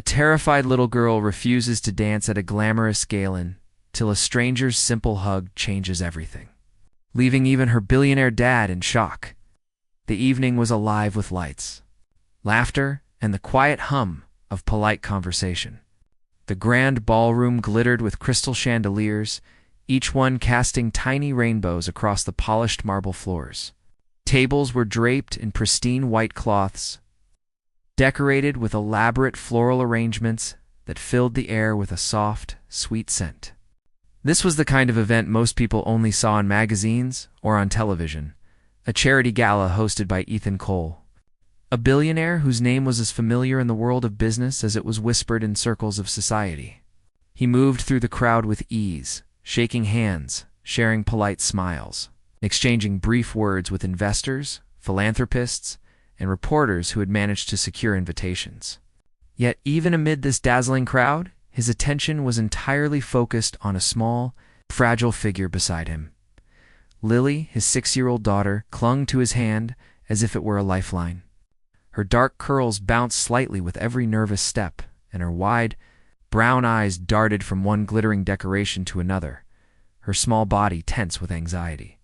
terrified little girl refuses to dance at a glamorous gala till a stranger's simple hug changes everything, leaving even her billionaire dad in shock. The evening was alive with lights, laughter, and the quiet hum of polite conversation. The grand ballroom glittered with crystal chandeliers, each one casting tiny rainbows across the polished marble floors. Tables were draped in pristine white cloths, decorated with elaborate floral arrangements that filled the air with a soft, sweet scent. This was the kind of event most people only saw in magazines or on television, a charity gala hosted by Ethan Cole, a billionaire whose name was as familiar in the world of business as it was whispered in circles of society. He moved through the crowd with ease, shaking hands, sharing polite smiles, exchanging brief words with investors, philanthropists, and reporters who had managed to secure invitations. Yet even amid this dazzling crowd, his attention was entirely focused on a small, fragile figure beside him. Lily, his 6-year-old daughter, clung to his hand as if it were a lifeline. Her dark curls bounced slightly with every nervous step, and her wide, brown eyes darted from one glittering decoration to another, her small body tense with anxiety.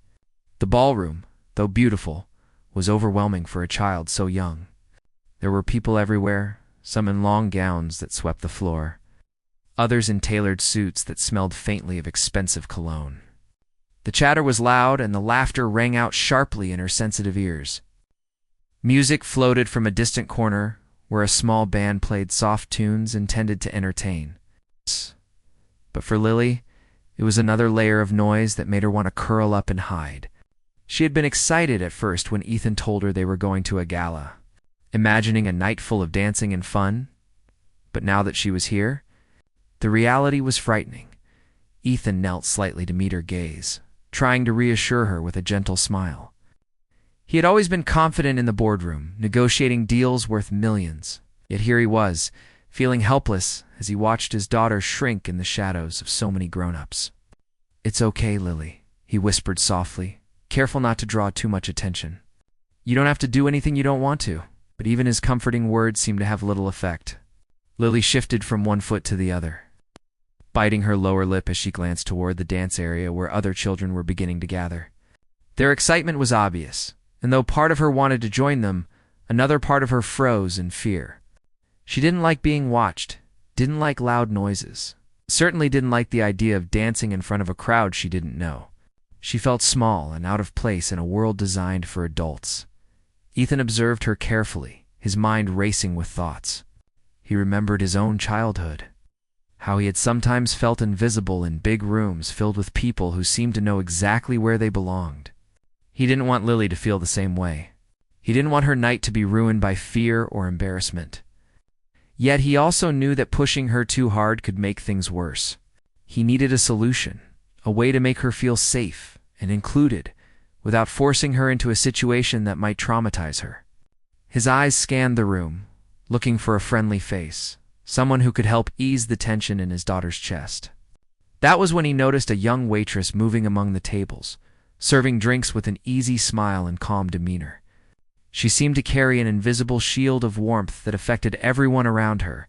The ballroom, though beautiful, was overwhelming for a child so young. There were people everywhere, some in long gowns that swept the floor, others in tailored suits that smelled faintly of expensive cologne. The chatter was loud, and the laughter rang out sharply in her sensitive ears. Music floated from a distant corner, where a small band played soft tunes intended to entertain. But for Lily, it was another layer of noise that made her want to curl up and hide. She had been excited at first when Ethan told her they were going to a gala, imagining a night full of dancing and fun. But now that she was here, the reality was frightening. Ethan knelt slightly to meet her gaze, trying to reassure her with a gentle smile. He had always been confident in the boardroom, negotiating deals worth millions. Yet here he was, feeling helpless as he watched his daughter shrink in the shadows of so many grown-ups. "It's okay, Lily," he whispered softly, careful not to draw too much attention. "You don't have to do anything you don't want to." But even his comforting words seemed to have little effect. Lily shifted from one foot to the other, biting her lower lip as she glanced toward the dance area where other children were beginning to gather. Their excitement was obvious, and though part of her wanted to join them, another part of her froze in fear. She didn't like being watched, didn't like loud noises, certainly didn't like the idea of dancing in front of a crowd she didn't know. She felt small and out of place in a world designed for adults. Ethan observed her carefully, his mind racing with thoughts. He remembered his own childhood, how he had sometimes felt invisible in big rooms filled with people who seemed to know exactly where they belonged. He didn't want Lily to feel the same way. He didn't want her night to be ruined by fear or embarrassment. Yet he also knew that pushing her too hard could make things worse. He needed a solution, a way to make her feel safe and included, without forcing her into a situation that might traumatize her. His eyes scanned the room, looking for a friendly face, someone who could help ease the tension in his daughter's chest. That was when he noticed a young waitress moving among the tables, serving drinks with an easy smile and calm demeanor. She seemed to carry an invisible shield of warmth that affected everyone around her,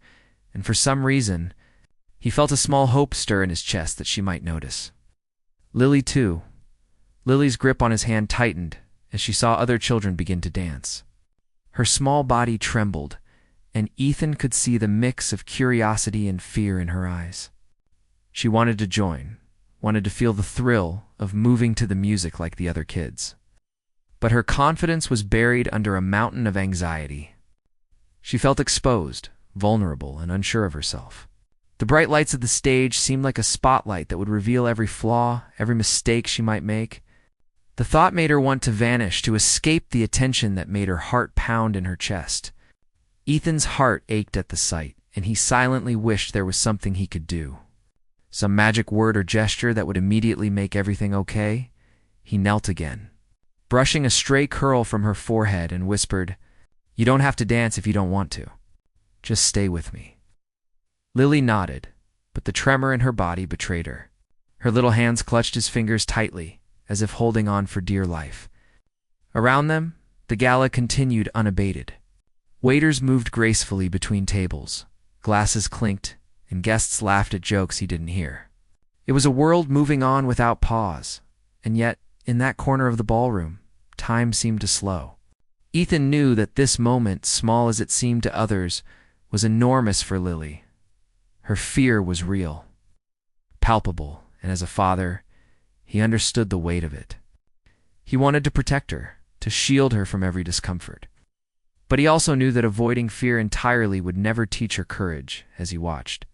and for some reason, he felt a small hope stir in his chest that she might notice. Lily, too. Lily's grip on his hand tightened as she saw other children begin to dance. Her small body trembled, and Ethan could see the mix of curiosity and fear in her eyes. She wanted to join, wanted to feel the thrill of moving to the music like the other kids. But her confidence was buried under a mountain of anxiety. She felt exposed, vulnerable, and unsure of herself. The bright lights of the stage seemed like a spotlight that would reveal every flaw, every mistake she might make. The thought made her want to vanish, to escape the attention that made her heart pound in her chest. Ethan's heart ached at the sight, and he silently wished there was something he could do. Some magic word or gesture that would immediately make everything okay. He knelt again, brushing a stray curl from her forehead, and whispered, "You don't have to dance if you don't want to. Just stay with me." Lily nodded, but the tremor in her body betrayed her. Her little hands clutched his fingers tightly, as if holding on for dear life. Around them, the gala continued unabated. Waiters moved gracefully between tables, Glasses clinked, and guests laughed at jokes he didn't hear. It was a world moving on without pause, and yet, in that corner of the ballroom, time seemed to slow. Ethan knew that this moment, small as it seemed to others, was enormous for Lily. Her fear was real, palpable, and as a father, he understood the weight of it. He wanted to protect her, to shield her from every discomfort. But he also knew that avoiding fear entirely would never teach her courage. As he watched,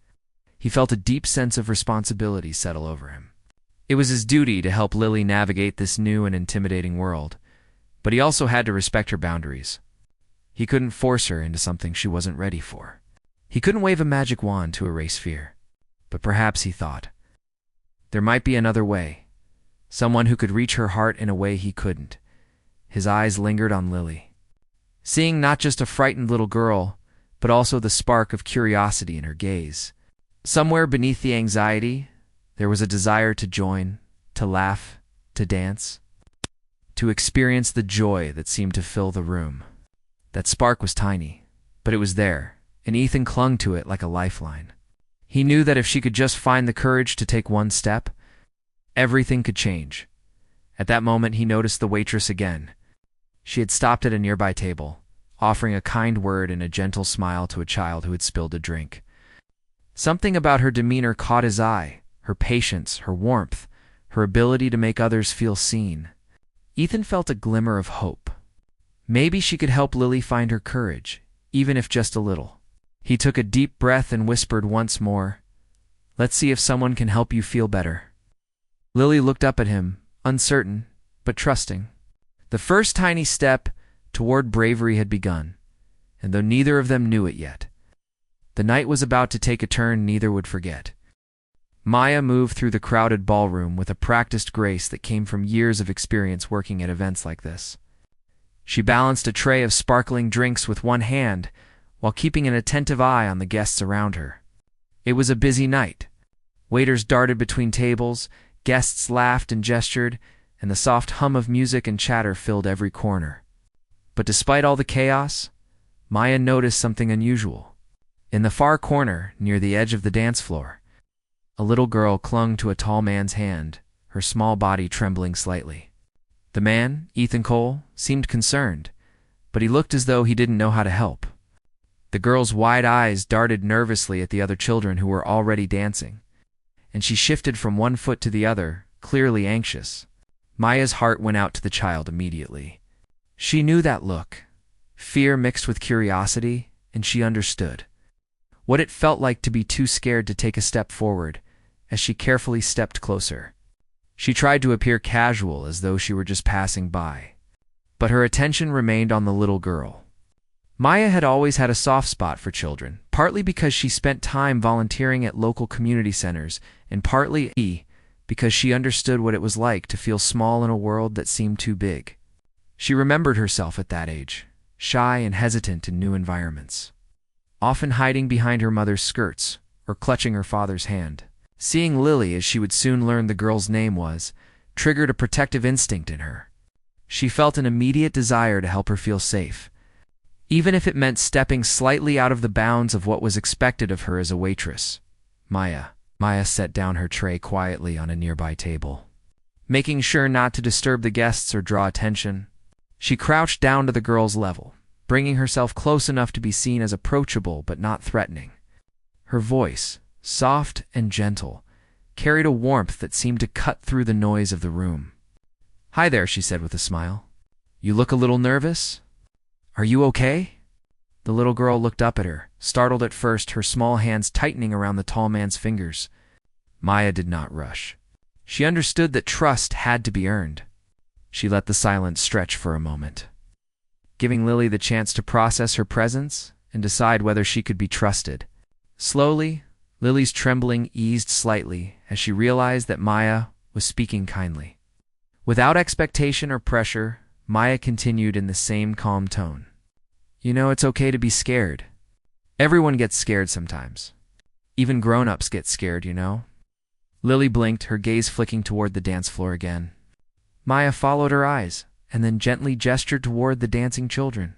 he felt a deep sense of responsibility settle over him. It was his duty to help Lily navigate this new and intimidating world, but he also had to respect her boundaries. He couldn't force her into something she wasn't ready for. He couldn't wave a magic wand to erase fear. But perhaps, he thought, there might be another way, someone who could reach her heart in a way he couldn't. His eyes lingered on Lily, seeing not just a frightened little girl, but also the spark of curiosity in her gaze. Somewhere beneath the anxiety, there was a desire to join, to laugh, to dance, to experience the joy that seemed to fill the room. That spark was tiny, but it was there, and Ethan clung to it like a lifeline. He knew that if she could just find the courage to take one step, everything could change. At that moment, he noticed the waitress again. She had stopped at a nearby table, offering a kind word and a gentle smile to a child who had spilled a drink. Something about her demeanor caught his eye, her patience, her warmth, her ability to make others feel seen. Ethan felt a glimmer of hope. Maybe she could help Lily find her courage, even if just a little. He took a deep breath and whispered once more, "Let's see if someone can help you feel better." Lily looked up at him, uncertain, but trusting. The first tiny step toward bravery had begun, and though neither of them knew it yet, the night was about to take a turn neither would forget. Maya moved through the crowded ballroom with a practiced grace that came from years of experience working at events like this. She balanced a tray of sparkling drinks with one hand while keeping an attentive eye on the guests around her. It was a busy night. Waiters darted between tables, guests laughed and gestured, and the soft hum of music and chatter filled every corner. But despite all the chaos, Maya noticed something unusual. In the far corner, near the edge of the dance floor, a little girl clung to a tall man's hand, her small body trembling slightly. The man, Ethan Cole, seemed concerned, but he looked as though he didn't know how to help. The girl's wide eyes darted nervously at the other children who were already dancing, and she shifted from one foot to the other, clearly anxious. Maya's heart went out to the child immediately. She knew that look, fear mixed with curiosity, and she understood what it felt like to be too scared to take a step forward. As she carefully stepped closer, she tried to appear casual as though she were just passing by, but her attention remained on the little girl. Maya had always had a soft spot for children, partly because she spent time volunteering at local community centers, and partly because she understood what it was like to feel small in a world that seemed too big. She remembered herself at that age, shy and hesitant in new environments, often hiding behind her mother's skirts or clutching her father's hand. Seeing Lily, as she would soon learn the girl's name was, triggered a protective instinct in her. She felt an immediate desire to help her feel safe, even if it meant stepping slightly out of the bounds of what was expected of her as a waitress. Maya set down her tray quietly on a nearby table. Making sure not to disturb the guests or draw attention, she crouched down to the girl's level, bringing herself close enough to be seen as approachable but not threatening. Her voice, soft and gentle, carried a warmth that seemed to cut through the noise of the room. "Hi there," she said with a smile. "You look a little nervous. Are you okay?" The little girl looked up at her, startled at first, her small hands tightening around the tall man's fingers. Maya did not rush. She understood that trust had to be earned. She let the silence stretch for a moment, giving Lily the chance to process her presence and decide whether she could be trusted. Slowly, Lily's trembling eased slightly as she realized that Maya was speaking kindly. Without expectation or pressure, Maya continued in the same calm tone. "You know, it's okay to be scared. Everyone gets scared sometimes. Even grown-ups get scared, you know." Lily blinked, her gaze flicking toward the dance floor again. Maya followed her eyes and then gently gestured toward the dancing children.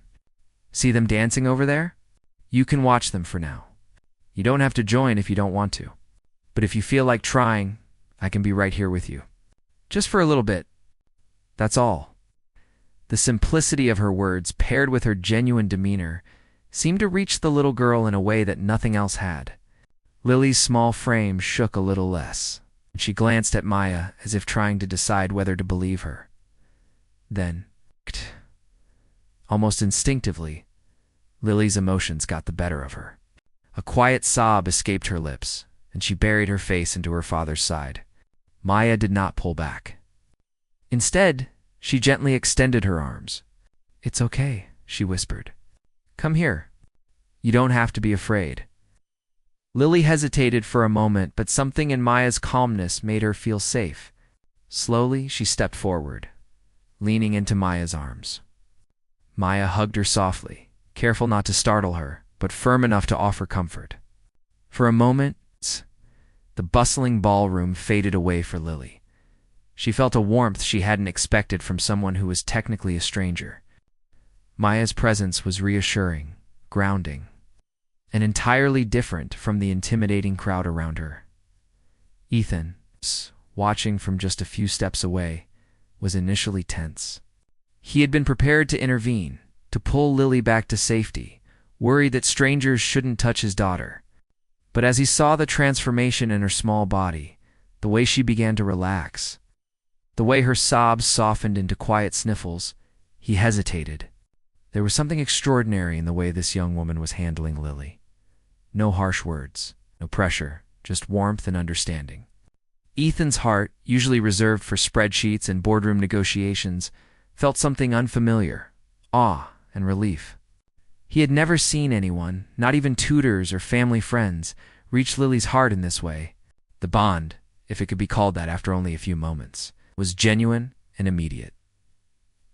"See them dancing over there? You can watch them for now. You don't have to join if you don't want to. But if you feel like trying, I can be right here with you. Just for a little bit. That's all. The simplicity of her words, paired with her genuine demeanor, seemed to reach the little girl in a way that nothing else had. Lily's small frame shook a little less, and she glanced at Maya as if trying to decide whether to believe her. Then, almost instinctively, Lily's emotions got the better of her. A quiet sob escaped her lips, and she buried her face into her father's side. Maya did not pull back. Instead, she gently extended her arms. "It's okay," she whispered. "Come here. You don't have to be afraid." Lily hesitated for a moment, but something in Maya's calmness made her feel safe. Slowly, she stepped forward, leaning into Maya's arms. Maya hugged her softly, careful not to startle her, but firm enough to offer comfort. For a moment, the bustling ballroom faded away for Lily. She felt a warmth she hadn't expected from someone who was technically a stranger. Maya's presence was reassuring, grounding, and entirely different from the intimidating crowd around her. Ethan, watching from just a few steps away, was initially tense. He had been prepared to intervene, to pull Lily back to safety, worried that strangers shouldn't touch his daughter. But as he saw the transformation in her small body, the way she began to relax, the way her sobs softened into quiet sniffles, he hesitated. There was something extraordinary in the way this young woman was handling Lily. No harsh words, no pressure, just warmth and understanding. Ethan's heart, usually reserved for spreadsheets and boardroom negotiations, felt something unfamiliar, awe and relief. He had never seen anyone, not even tutors or family friends, reach Lily's heart in this way. The bond, if it could be called that after only a few moments, was genuine and immediate.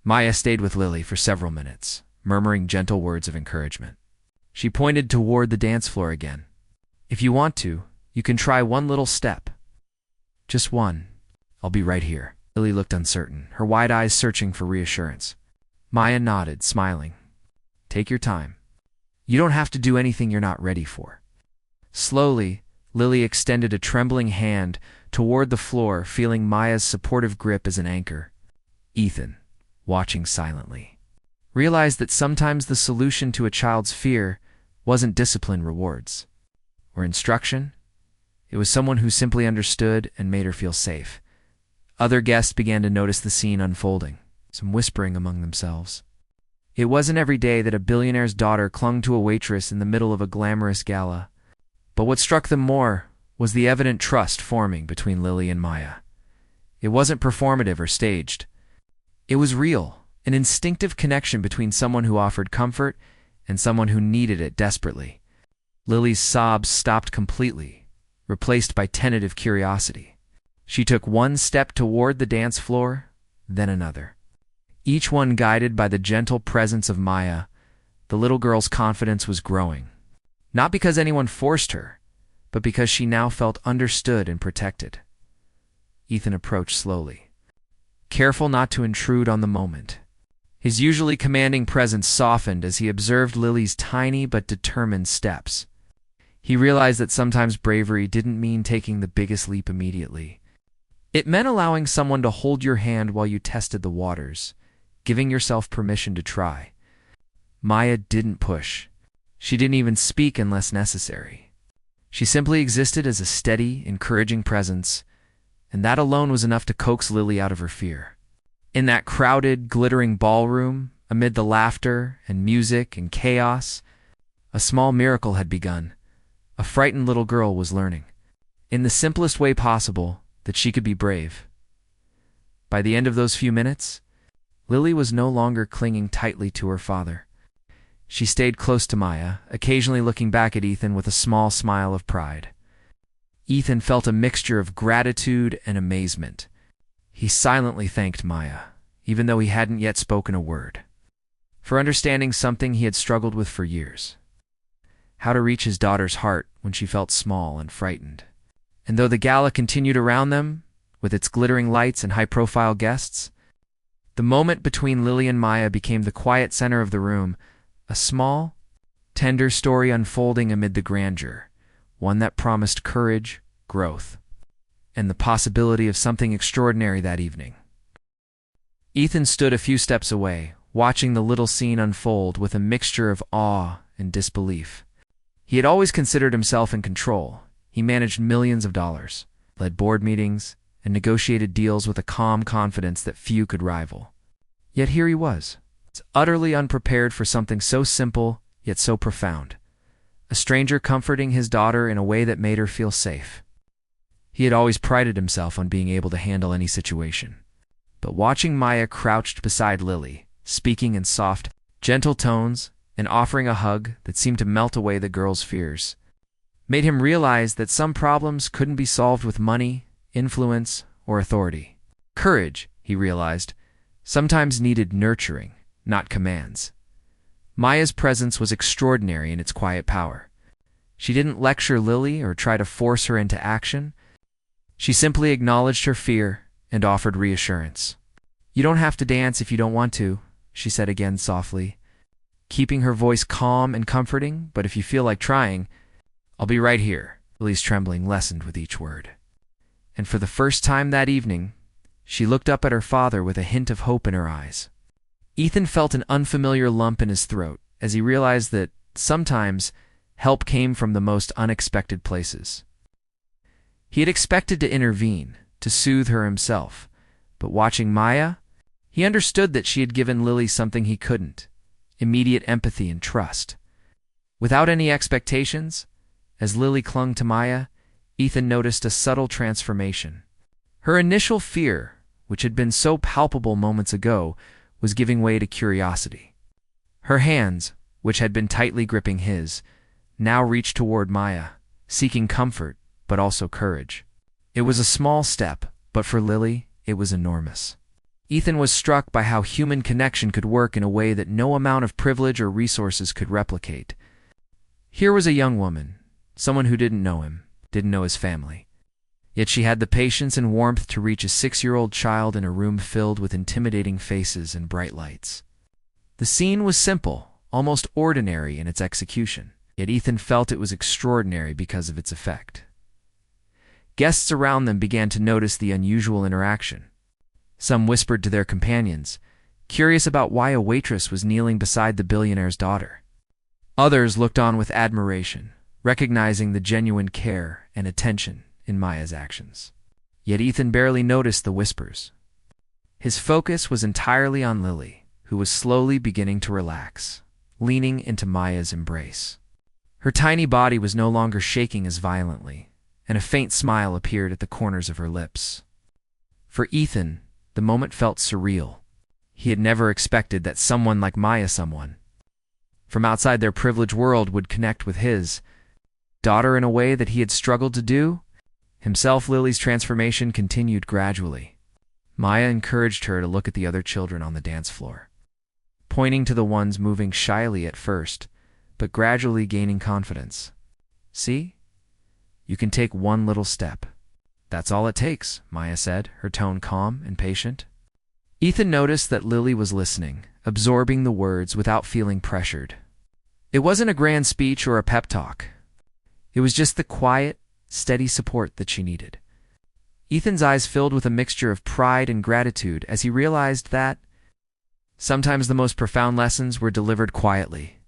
Maya stayed with Lily for several minutes, murmuring gentle words of encouragement. She pointed toward the dance floor again. "If you want to, you can try one little step. Just one. I'll be right here." Lily looked uncertain, her wide eyes searching for reassurance. Maya nodded, smiling. "Take your time. You don't have to do anything you're not ready for." Slowly, Lily extended a trembling hand toward the floor, feeling Maya's supportive grip as an anchor. Ethan, watching silently, realized that sometimes the solution to a child's fear wasn't discipline rewards or instruction. It was someone who simply understood and made her feel safe. Other guests began to notice the scene unfolding, some whispering among themselves. It wasn't every day that a billionaire's daughter clung to a waitress in the middle of a glamorous gala. But what struck them more was the evident trust forming between Lily and Maya. It wasn't performative or staged. It was real, an instinctive connection between someone who offered comfort and someone who needed it desperately. Lily's sobs stopped completely, replaced by tentative curiosity. She took one step toward the dance floor, then another. Each one guided by the gentle presence of Maya. The little girl's confidence was growing. Not because anyone forced her, but because she now felt understood and protected. Ethan approached slowly, careful not to intrude on the moment. His usually commanding presence softened as he observed Lily's tiny but determined steps. He realized that sometimes bravery didn't mean taking the biggest leap immediately. It meant allowing someone to hold your hand while you tested the waters, giving yourself permission to try. Maya didn't push. She didn't even speak unless necessary. She simply existed as a steady, encouraging presence, and that alone was enough to coax Lily out of her fear. In that crowded, glittering ballroom, amid the laughter and music and chaos, a small miracle had begun. A frightened little girl was learning, in the simplest way possible, that she could be brave. By the end of those few minutes, Lily was no longer clinging tightly to her father. She stayed close to Maya, occasionally looking back at Ethan with a small smile of pride. Ethan felt a mixture of gratitude and amazement. He silently thanked Maya, even though he hadn't yet spoken a word, for understanding something he had struggled with for years: how to reach his daughter's heart when she felt small and frightened. And though the gala continued around them, with its glittering lights and high-profile guests, the moment between Lily and Maya became the quiet center of the room, a small, tender story unfolding amid the grandeur, one that promised courage, growth, and the possibility of something extraordinary that evening. Ethan stood a few steps away, watching the little scene unfold with a mixture of awe and disbelief. He had always considered himself in control. He managed millions of dollars, led board meetings, and negotiated deals with a calm confidence that few could rival. Yet here he was, utterly unprepared for something so simple yet so profound. A stranger comforting his daughter in a way that made her feel safe. He had always prided himself on being able to handle any situation. But watching Maya crouched beside Lily, speaking in soft, gentle tones and offering a hug that seemed to melt away the girl's fears, made him realize that some problems couldn't be solved with money, influence, or authority. Courage, he realized, sometimes needed nurturing, not commands. Maya's presence was extraordinary in its quiet power. She didn't lecture Lily or try to force her into action. She simply acknowledged her fear and offered reassurance. "You don't have to dance if you don't want to," she said again softly, keeping her voice calm and comforting, "but if you feel like trying, I'll be right here." Lily's trembling lessened with each word. And for the first time that evening, she looked up at her father with a hint of hope in her eyes. Ethan felt an unfamiliar lump in his throat as he realized that, sometimes, help came from the most unexpected places. He had expected to intervene, to soothe her himself, but watching Maya, he understood that she had given Lily something he couldn't: immediate empathy and trust. Without any expectations, as Lily clung to Maya, Ethan noticed a subtle transformation. Her initial fear, which had been so palpable moments ago, was giving way to curiosity. Her hands, which had been tightly gripping his, now reached toward Maya, seeking comfort, but also courage. It was a small step, but for Lily, it was enormous. Ethan was struck by how human connection could work in a way that no amount of privilege or resources could replicate. Here was a young woman, someone who didn't know him, didn't know his family. Yet she had the patience and warmth to reach a 6-year-old child in a room filled with intimidating faces and bright lights. The scene was simple, almost ordinary in its execution, yet Ethan felt it was extraordinary because of its effect. Guests around them began to notice the unusual interaction. Some whispered to their companions, curious about why a waitress was kneeling beside the billionaire's daughter. Others looked on with admiration, recognizing the genuine care and attention in Maya's actions. Yet Ethan barely noticed the whispers. His focus was entirely on Lily, who was slowly beginning to relax, leaning into Maya's embrace. Her tiny body was no longer shaking as violently, and a faint smile appeared at the corners of her lips. For Ethan, the moment felt surreal. He had never expected that someone like Maya, someone from outside their privileged world, would connect with his daughter in a way that he had struggled to do. Himself, Lily's transformation continued gradually. Maya encouraged her to look at the other children on the dance floor, pointing to the ones moving shyly at first, but gradually gaining confidence. "See? You can take one little step. That's all it takes," Maya said, her tone calm and patient. Ethan noticed that Lily was listening, absorbing the words without feeling pressured. It wasn't a grand speech or a pep talk. It was just the quiet, steady support that she needed. Ethan's eyes filled with a mixture of pride and gratitude as he realized that sometimes the most profound lessons were delivered quietly.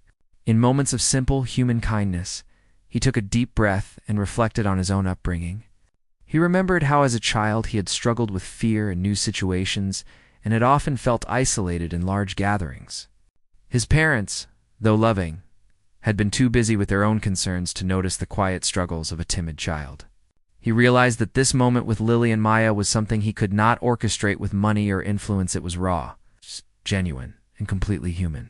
In moments of simple human kindness, he took a deep breath and reflected on his own upbringing. He remembered how as a child he had struggled with fear in new situations and had often felt isolated in large gatherings. His parents, though loving, had been too busy with their own concerns to notice the quiet struggles of a timid child. He realized that this moment with Lily and Maya was something he could not orchestrate with money or influence. It was raw, genuine, and completely human.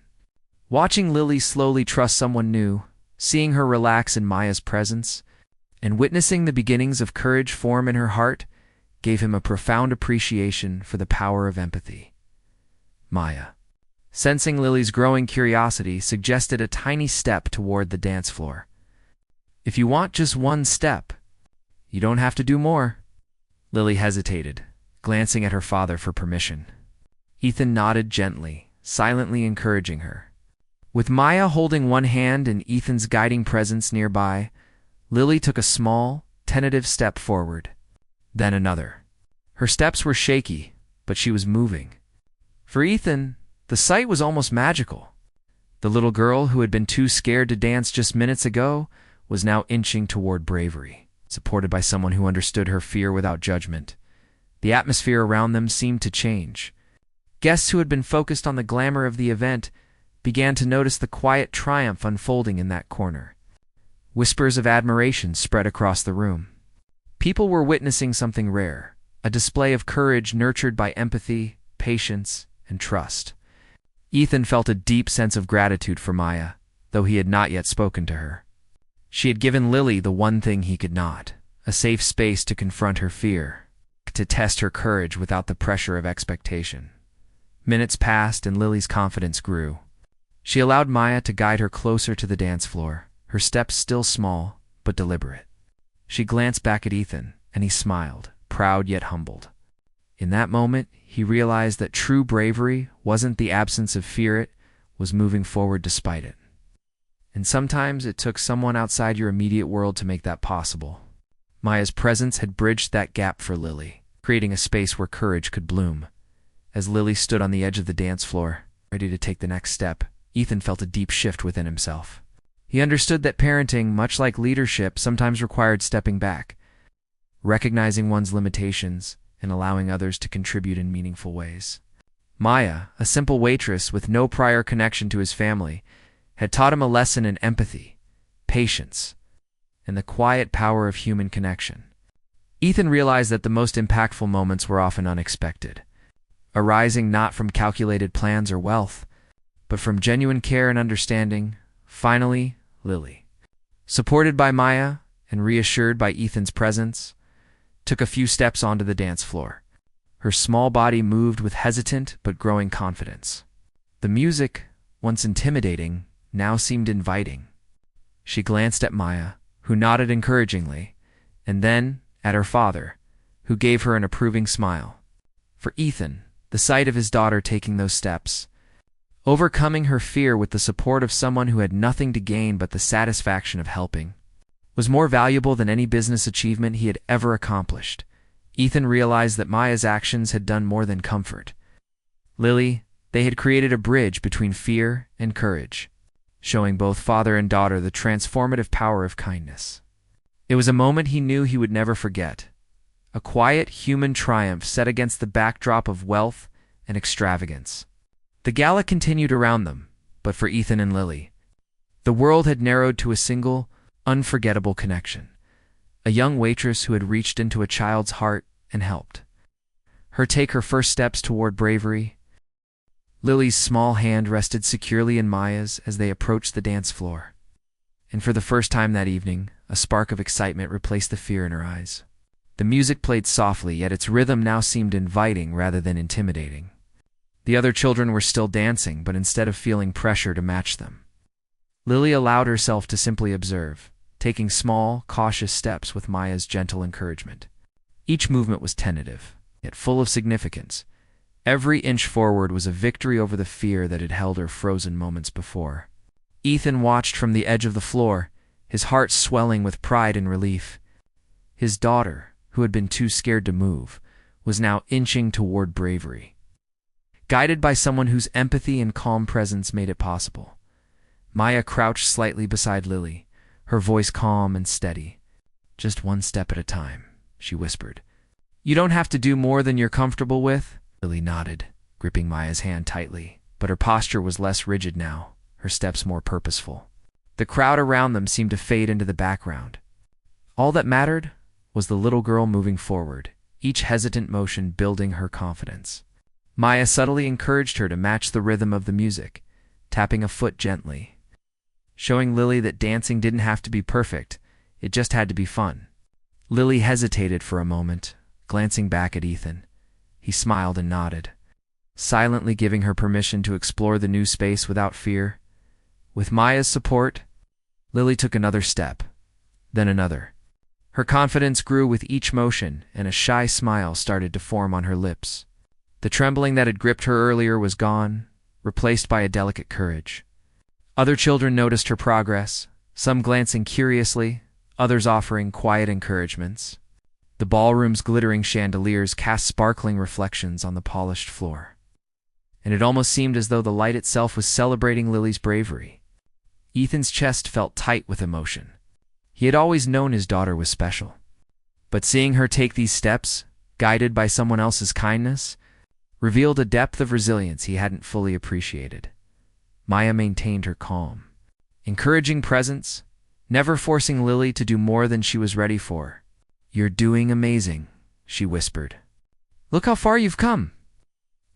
Watching Lily slowly trust someone new, seeing her relax in Maya's presence, and witnessing the beginnings of courage form in her heart gave him a profound appreciation for the power of empathy. Maya, sensing Lily's growing curiosity, suggested a tiny step toward the dance floor. "If you want just one step, you don't have to do more." Lily hesitated, glancing at her father for permission. Ethan nodded gently, silently encouraging her. With Maya holding one hand and Ethan's guiding presence nearby, Lily took a small, tentative step forward, then another. Her steps were shaky, but she was moving. For Ethan, the sight was almost magical. The little girl who had been too scared to dance just minutes ago was now inching toward bravery, supported by someone who understood her fear without judgment. The atmosphere around them seemed to change. Guests who had been focused on the glamour of the event began to notice the quiet triumph unfolding in that corner. Whispers of admiration spread across the room. People were witnessing something rare, a display of courage nurtured by empathy, patience, and trust. Ethan felt a deep sense of gratitude for Maya, though he had not yet spoken to her. She had given Lily the one thing he could not, a safe space to confront her fear, to test her courage without the pressure of expectation. Minutes passed and Lily's confidence grew. She allowed Maya to guide her closer to the dance floor, her steps still small but deliberate. She glanced back at Ethan, and he smiled, proud yet humbled. In that moment, he realized that true bravery wasn't the absence of fear, it was moving forward despite it. And sometimes it took someone outside your immediate world to make that possible. Maya's presence had bridged that gap for Lily, creating a space where courage could bloom. As Lily stood on the edge of the dance floor, ready to take the next step, Ethan felt a deep shift within himself. He understood that parenting, much like leadership, sometimes required stepping back, recognizing one's limitations, and allowing others to contribute in meaningful ways. Maya, a simple waitress with no prior connection to his family, had taught him a lesson in empathy, patience, and the quiet power of human connection. Ethan realized that the most impactful moments were often unexpected, arising not from calculated plans or wealth, but from genuine care and understanding. Finally, Lily, supported by Maya and reassured by Ethan's presence, took a few steps onto the dance floor. Her small body moved with hesitant but growing confidence. The music, once intimidating, now seemed inviting. She glanced at Maya, who nodded encouragingly, and then at her father, who gave her an approving smile. For Ethan, the sight of his daughter taking those steps, overcoming her fear with the support of someone who had nothing to gain but the satisfaction of helping, was more valuable than any business achievement he had ever accomplished. Ethan realized that Maya's actions had done more than comfort. Lily, they had created a bridge between fear and courage, showing both father and daughter the transformative power of kindness. It was a moment he knew he would never forget, a quiet human triumph set against the backdrop of wealth and extravagance. The gala continued around them, but for Ethan and Lily, the world had narrowed to a single, unforgettable connection. A young waitress who had reached into a child's heart and helped her take her first steps toward bravery. Lily's small hand rested securely in Maya's as they approached the dance floor. And for the first time that evening, a spark of excitement replaced the fear in her eyes. The music played softly, yet its rhythm now seemed inviting rather than intimidating. The other children were still dancing, but instead of feeling pressure to match them, Lily allowed herself to simply observe, taking small, cautious steps with Maya's gentle encouragement. Each movement was tentative, yet full of significance. Every inch forward was a victory over the fear that had held her frozen moments before. Ethan watched from the edge of the floor, his heart swelling with pride and relief. His daughter, who had been too scared to move, was now inching toward bravery, guided by someone whose empathy and calm presence made it possible. Maya crouched slightly beside Lily, her voice calm and steady. "Just one step at a time," she whispered. "You don't have to do more than you're comfortable with." Lily nodded, gripping Maya's hand tightly, but her posture was less rigid now, her steps more purposeful. The crowd around them seemed to fade into the background. All that mattered was the little girl moving forward, each hesitant motion building her confidence. Maya subtly encouraged her to match the rhythm of the music, tapping a foot gently, showing Lily that dancing didn't have to be perfect, it just had to be fun. Lily hesitated for a moment, glancing back at Ethan. He smiled and nodded, silently giving her permission to explore the new space without fear. With Maya's support, Lily took another step, then another. Her confidence grew with each motion, and a shy smile started to form on her lips. The trembling that had gripped her earlier was gone, replaced by a delicate courage. Other children noticed her progress, some glancing curiously, others offering quiet encouragements. The ballroom's glittering chandeliers cast sparkling reflections on the polished floor, and it almost seemed as though the light itself was celebrating Lily's bravery. Ethan's chest felt tight with emotion. He had always known his daughter was special, but seeing her take these steps, guided by someone else's kindness, revealed a depth of resilience he hadn't fully appreciated. Maya maintained her calm, encouraging presence, never forcing Lily to do more than she was ready for. "You're doing amazing," she whispered. "Look how far you've come."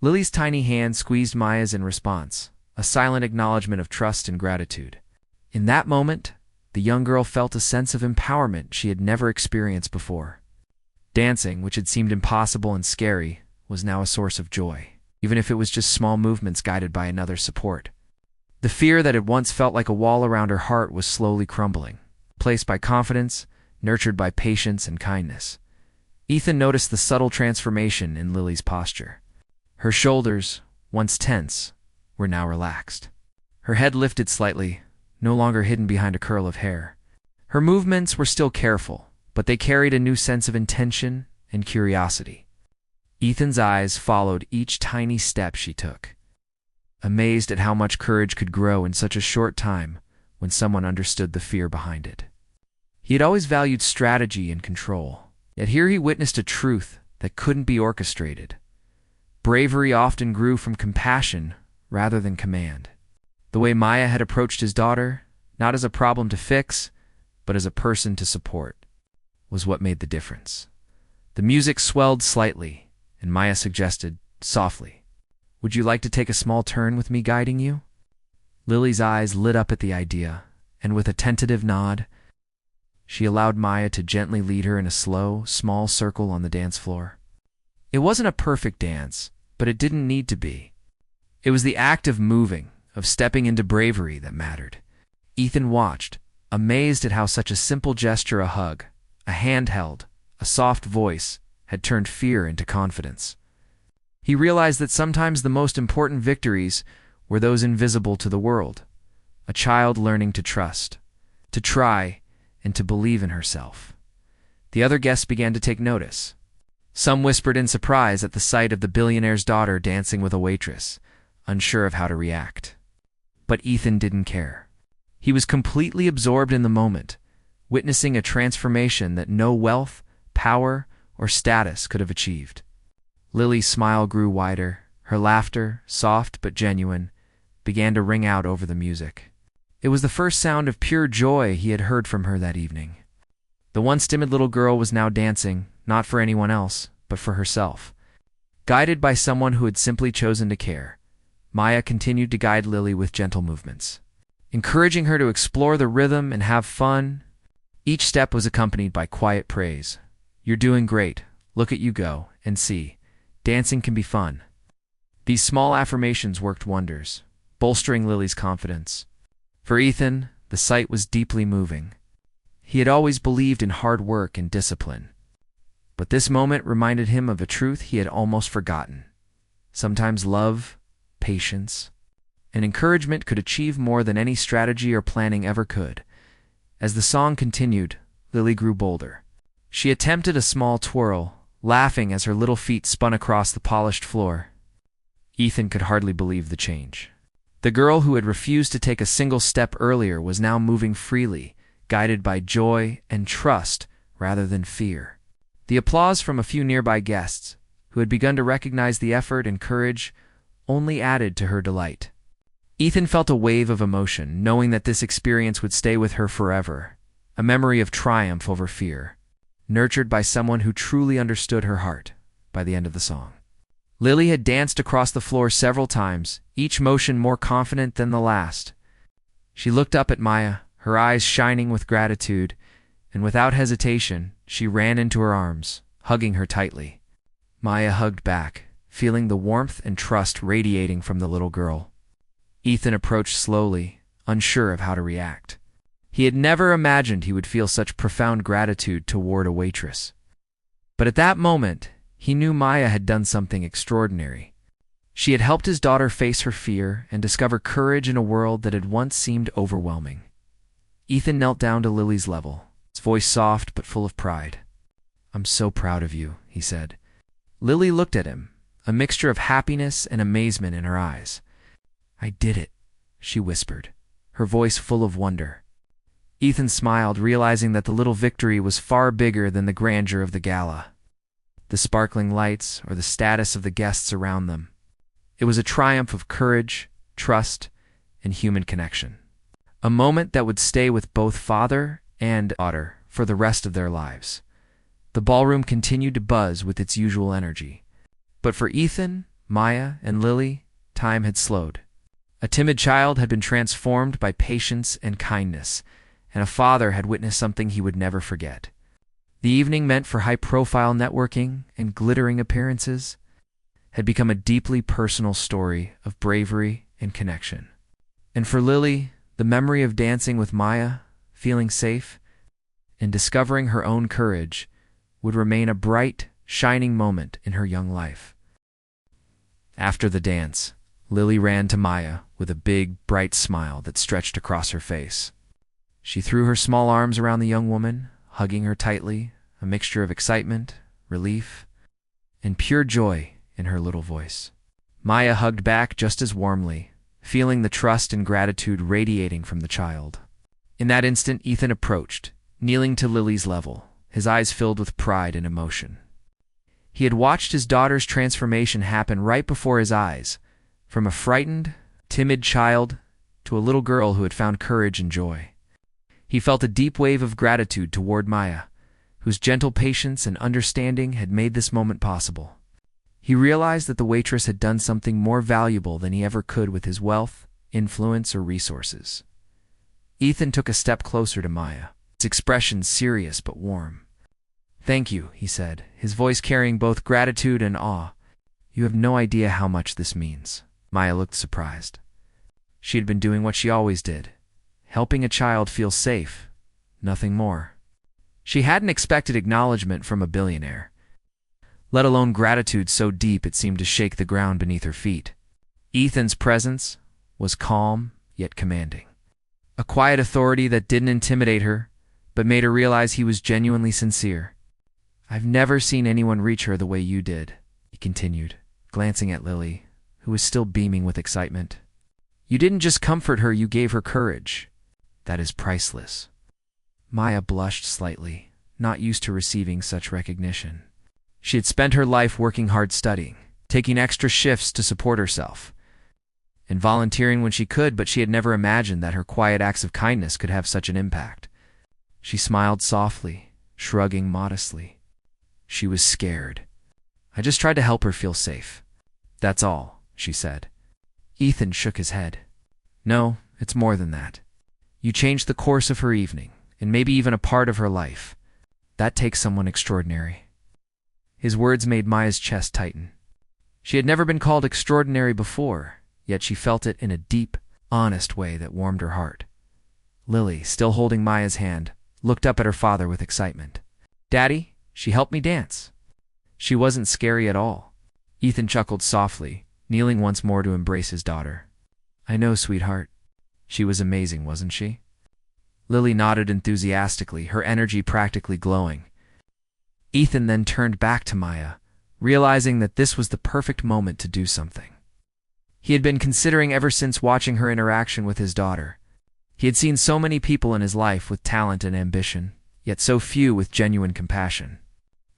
Lily's tiny hand squeezed Maya's in response, a silent acknowledgement of trust and gratitude. In that moment, the young girl felt a sense of empowerment she had never experienced before. Dancing, which had seemed impossible and scary, was now a source of joy, even if it was just small movements guided by another's support. The fear that had once felt like a wall around her heart was slowly crumbling, replaced by confidence, nurtured by patience and kindness. Ethan noticed the subtle transformation in Lily's posture. Her shoulders, once tense, were now relaxed. Her head lifted slightly, no longer hidden behind a curl of hair. Her movements were still careful, but they carried a new sense of intention and curiosity. Ethan's eyes followed each tiny step she took, amazed at how much courage could grow in such a short time when someone understood the fear behind it. He had always valued strategy and control, yet here he witnessed a truth that couldn't be orchestrated. Bravery often grew from compassion rather than command. The way Maya had approached his daughter, not as a problem to fix, but as a person to support, was what made the difference. The music swelled slightly, and Maya suggested, softly, "Would you like to take a small turn with me guiding you?" Lily's eyes lit up at the idea, and with a tentative nod, she allowed Maya to gently lead her in a slow, small circle on the dance floor. It wasn't a perfect dance, but it didn't need to be. It was the act of moving, of stepping into bravery that mattered. Ethan watched, amazed at how such a simple gesture, a hug, a hand held, a soft voice, had turned fear into confidence. He realized that sometimes the most important victories were those invisible to the world. A child learning to trust, to try, and to believe in herself. The other guests began to take notice. Some whispered in surprise at the sight of the billionaire's daughter dancing with a waitress, unsure of how to react. But Ethan didn't care. He was completely absorbed in the moment, witnessing a transformation that no wealth, power, or status could have achieved. Lily's smile grew wider. Her laughter, soft but genuine, began to ring out over the music. It was the first sound of pure joy he had heard from her that evening. The once timid little girl was now dancing, not for anyone else, but for herself. Guided by someone who had simply chosen to care, Maya continued to guide Lily with gentle movements, encouraging her to explore the rhythm and have fun. Each step was accompanied by quiet praise. "You're doing great. Look at you go, and see. Dancing can be fun." These small affirmations worked wonders, bolstering Lily's confidence. For Ethan, the sight was deeply moving. He had always believed in hard work and discipline, but this moment reminded him of a truth he had almost forgotten. Sometimes love, patience, and encouragement could achieve more than any strategy or planning ever could. As the song continued, Lily grew bolder. She attempted a small twirl, laughing as her little feet spun across the polished floor. Ethan could hardly believe the change. The girl who had refused to take a single step earlier was now moving freely, guided by joy and trust rather than fear. The applause from a few nearby guests, who had begun to recognize the effort and courage, only added to her delight. Ethan felt a wave of emotion, knowing that this experience would stay with her forever, a memory of triumph over fear, nurtured by someone who truly understood her heart by the end of the song. Lily had danced across the floor several times, each motion more confident than the last. She looked up at Maya, her eyes shining with gratitude, and without hesitation, she ran into her arms, hugging her tightly. Maya hugged back, feeling the warmth and trust radiating from the little girl. Ethan approached slowly, unsure of how to react. He had never imagined he would feel such profound gratitude toward a waitress. But at that moment, he knew Maya had done something extraordinary. She had helped his daughter face her fear and discover courage in a world that had once seemed overwhelming. Ethan knelt down to Lily's level, his voice soft but full of pride. "I'm so proud of you," he said. Lily looked at him, a mixture of happiness and amazement in her eyes. "I did it," she whispered, her voice full of wonder. Ethan smiled, realizing that the little victory was far bigger than the grandeur of the gala, the sparkling lights, or the status of the guests around them. It was a triumph of courage, trust, and human connection. A moment that would stay with both father and daughter for the rest of their lives. The ballroom continued to buzz with its usual energy. But for Ethan, Maya, and Lily, time had slowed. A timid child had been transformed by patience and kindness, and a father had witnessed something he would never forget. The evening, meant for high-profile networking and glittering appearances, had become a deeply personal story of bravery and connection. And for Lily, the memory of dancing with Maya, feeling safe, and discovering her own courage would remain a bright, shining moment in her young life. After the dance, Lily ran to Maya with a big, bright smile that stretched across her face. She threw her small arms around the young woman, hugging her tightly, a mixture of excitement, relief, and pure joy in her little voice. Maya hugged back just as warmly, feeling the trust and gratitude radiating from the child. In that instant, Ethan approached, kneeling to Lily's level, his eyes filled with pride and emotion. He had watched his daughter's transformation happen right before his eyes, from a frightened, timid child to a little girl who had found courage and joy. He felt a deep wave of gratitude toward Maya, whose gentle patience and understanding had made this moment possible. He realized that the waitress had done something more valuable than he ever could with his wealth, influence, or resources. Ethan took a step closer to Maya, his expression serious but warm. "Thank you," he said, his voice carrying both gratitude and awe. "You have no idea how much this means." Maya looked surprised. She had been doing what she always did, helping a child feel safe, nothing more. She hadn't expected acknowledgement from a billionaire, let alone gratitude so deep it seemed to shake the ground beneath her feet. Ethan's presence was calm yet commanding, a quiet authority that didn't intimidate her, but made her realize he was genuinely sincere. "I've never seen anyone reach her the way you did," he continued, glancing at Lily, who was still beaming with excitement. "You didn't just comfort her, you gave her courage. That is priceless." Maya blushed slightly, not used to receiving such recognition. She had spent her life working hard studying, taking extra shifts to support herself, and volunteering when she could, but she had never imagined that her quiet acts of kindness could have such an impact. She smiled softly, shrugging modestly. She was scared. "I just tried to help her feel safe. That's all," she said. Ethan shook his head. "No, it's more than that. You changed the course of her evening, and maybe even a part of her life. That takes someone extraordinary." His words made Maya's chest tighten. She had never been called extraordinary before, yet she felt it in a deep, honest way that warmed her heart. Lily, still holding Maya's hand, looked up at her father with excitement. "Daddy, she helped me dance." She wasn't scary at all. Ethan chuckled softly, kneeling once more to embrace his daughter. "I know, sweetheart. She was amazing, wasn't she?" Lily nodded enthusiastically, her energy practically glowing. Ethan then turned back to Maya, realizing that this was the perfect moment to do something. He had been considering ever since watching her interaction with his daughter. He had seen so many people in his life with talent and ambition, yet so few with genuine compassion.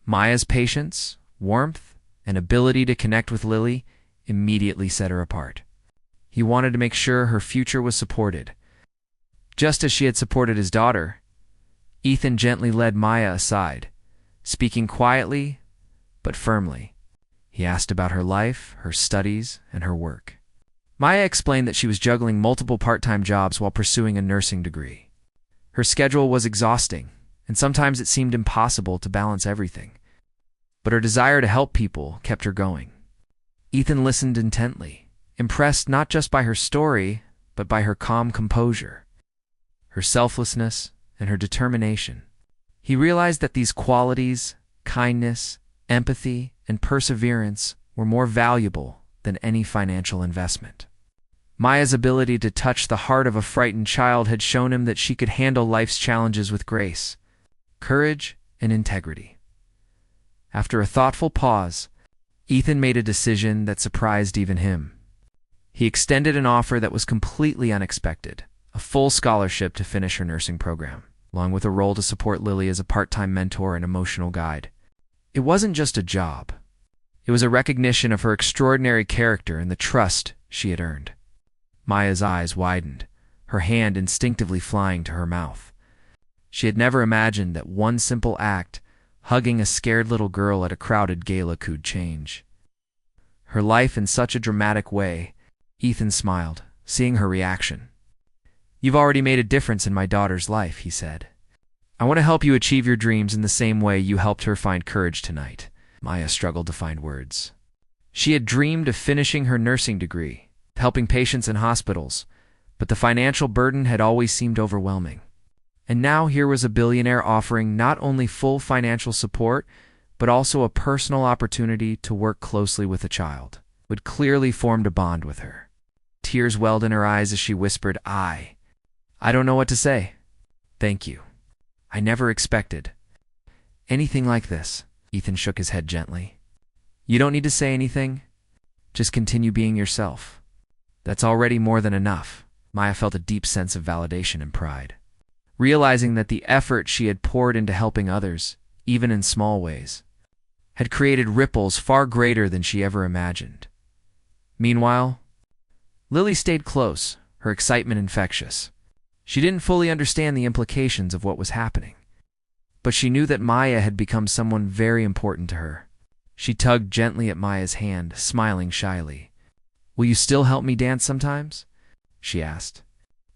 Maya's patience, warmth, and ability to connect with Lily immediately set her apart. He wanted to make sure her future was supported. Just as she had supported his daughter, Ethan gently led Maya aside, speaking quietly but firmly. He asked about her life, her studies, and her work. Maya explained that she was juggling multiple part-time jobs while pursuing a nursing degree. Her schedule was exhausting, and sometimes it seemed impossible to balance everything. But her desire to help people kept her going. Ethan listened intently, impressed not just by her story, but by her calm composure, her selflessness, and her determination. He realized that these qualities, kindness, empathy, and perseverance, were more valuable than any financial investment. Maya's ability to touch the heart of a frightened child had shown him that she could handle life's challenges with grace, courage, and integrity. After a thoughtful pause, Ethan made a decision that surprised even him. He extended an offer that was completely unexpected, a full scholarship to finish her nursing program, along with a role to support Lily as a part-time mentor and emotional guide. It wasn't just a job. It was a recognition of her extraordinary character and the trust she had earned. Maya's eyes widened, her hand instinctively flying to her mouth. She had never imagined that one simple act, hugging a scared little girl at a crowded gala, could change her life in such a dramatic way. Ethan smiled, seeing her reaction. "You've already made a difference in my daughter's life," he said. "I want to help you achieve your dreams in the same way you helped her find courage tonight." Maya struggled to find words. She had dreamed of finishing her nursing degree, helping patients in hospitals, but the financial burden had always seemed overwhelming. And now here was a billionaire offering not only full financial support, but also a personal opportunity to work closely with a child who had clearly formed a bond with her. Tears welled in her eyes as she whispered, I don't know what to say. Thank you. I never expected anything like this." Ethan shook his head gently. "You don't need to say anything. Just continue being yourself. That's already more than enough." Maya felt a deep sense of validation and pride, realizing that the effort she had poured into helping others, even in small ways, had created ripples far greater than she ever imagined. Meanwhile, Lily stayed close, her excitement infectious. She didn't fully understand the implications of what was happening, but she knew that Maya had become someone very important to her. She tugged gently at Maya's hand, smiling shyly. "Will you still help me dance sometimes?" she asked.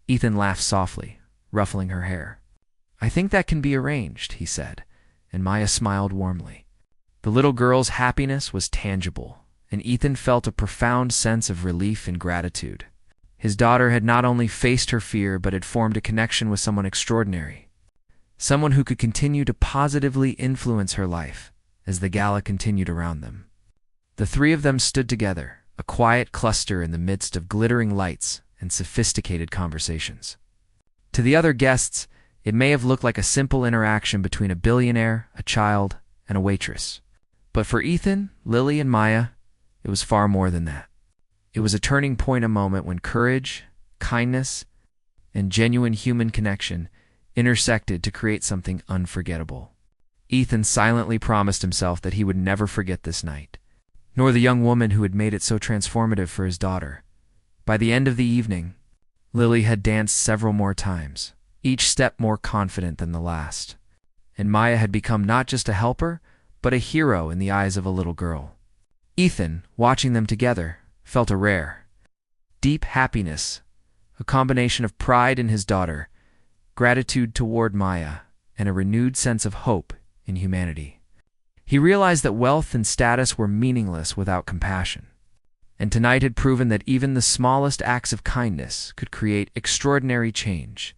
Ethan laughed softly, ruffling her hair. "I think that can be arranged," he said, and Maya smiled warmly. The little girl's happiness was tangible, and Ethan felt a profound sense of relief and gratitude. His daughter had not only faced her fear, but had formed a connection with someone extraordinary, someone who could continue to positively influence her life as the gala continued around them. The three of them stood together, a quiet cluster in the midst of glittering lights and sophisticated conversations. To the other guests, it may have looked like a simple interaction between a billionaire, a child, and a waitress. But for Ethan, Lily, and Maya, it was far more than that. It was a turning point, a moment when courage, kindness, and genuine human connection intersected to create something unforgettable. Ethan silently promised himself that he would never forget this night, nor the young woman who had made it so transformative for his daughter. By the end of the evening, Lily had danced several more times, each step more confident than the last, and Maya had become not just a helper, but a hero in the eyes of a little girl. Ethan, watching them together, felt a rare, deep happiness, a combination of pride in his daughter, gratitude toward Maya, and a renewed sense of hope in humanity. He realized that wealth and status were meaningless without compassion, and tonight had proven that even the smallest acts of kindness could create extraordinary change.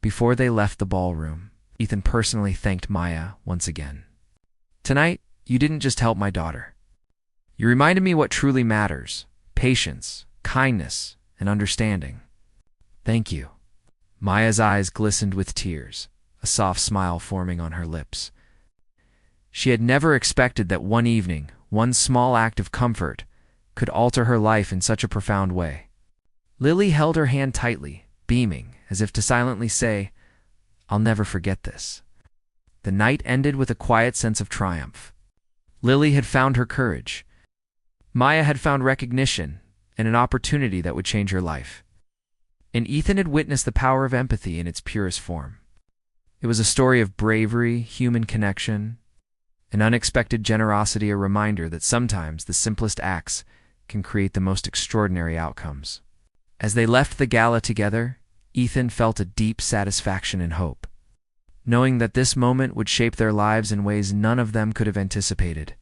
Before they left the ballroom, Ethan personally thanked Maya once again. "Tonight, you didn't just help my daughter. You reminded me what truly matters: patience, kindness, and understanding. Thank you." Maya's eyes glistened with tears, a soft smile forming on her lips. She had never expected that one evening, one small act of comfort, could alter her life in such a profound way. Lily held her hand tightly, beaming, as if to silently say, "I'll never forget this." The night ended with a quiet sense of triumph. Lily had found her courage. Maya had found recognition and an opportunity that would change her life. And Ethan had witnessed the power of empathy in its purest form. It was a story of bravery, human connection, and unexpected generosity, a reminder that sometimes the simplest acts can create the most extraordinary outcomes. As they left the gala together, Ethan felt a deep satisfaction and hope, knowing that this moment would shape their lives in ways none of them could have anticipated.